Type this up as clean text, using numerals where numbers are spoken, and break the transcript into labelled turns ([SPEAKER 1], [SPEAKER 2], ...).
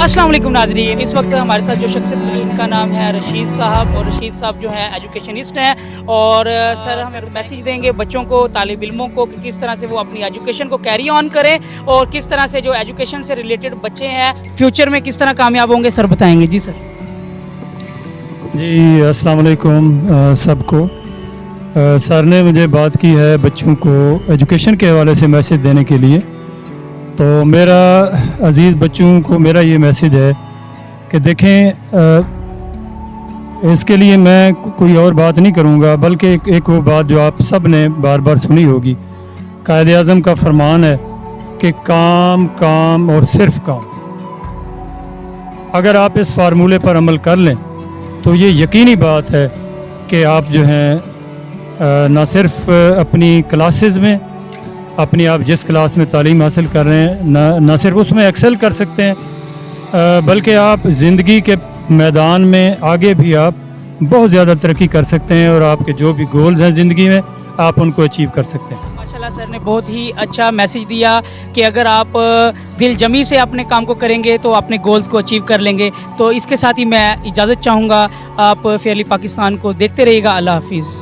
[SPEAKER 1] अस्सलाम वालेकुम नाज़रीन। इस वक्त हमारे साथ जो शख्स है इनका नाम है रशीद साहब, और रशीद साहब जो हैं एजुकेशनिस्ट हैं। और सर हमें मैसेज देंगे बच्चों को, तालिब इल्मों को, कि किस तरह से वो अपनी एजुकेशन को कैरी ऑन करें और किस तरह से जो एजुकेशन से रिलेटेड बच्चे हैं फ्यूचर में किस तरह कामयाब होंगे। सर बताएंगे। जी सर।
[SPEAKER 2] जी अस्सलाम वालेकुम सबको। सर ने मुझे बात की है बच्चों को एजुकेशन के हवाले से मैसेज देने के लिए। तो मेरा अज़ीज़ बच्चों को मेरा ये मैसेज है कि देखें, इसके लिए मैं कोई और बात नहीं करूँगा, बल्कि एक वो बात जो आप सब ने बार बार सुनी होगी। कायदे आज़म का फरमान है कि काम काम और सिर्फ काम। अगर आप इस फार्मूले पर अमल कर लें तो ये यकीनी बात है कि आप जो हैं ना सिर्फ अपनी क्लासेस में, अपनी आप जिस क्लास में तालीम हासिल कर रहे हैं ना सिर्फ उसमें एक्सेल कर सकते हैं, बल्कि आप ज़िंदगी के मैदान में आगे भी आप बहुत ज़्यादा तरक्की कर सकते हैं और आपके जो भी गोल्स हैं ज़िंदगी में आप उनको अचीव कर सकते हैं।
[SPEAKER 1] माशाल्लाह सर ने बहुत ही अच्छा मैसेज दिया कि अगर आप दिल जमी से अपने काम को करेंगे तो अपने गोल्स को अचीव कर लेंगे। तो इसके साथ ही मैं इजाज़त चाहूँगा। आप फेयरली पाकिस्तान को देखते रहिएगा। अल्लाह हाफिज़।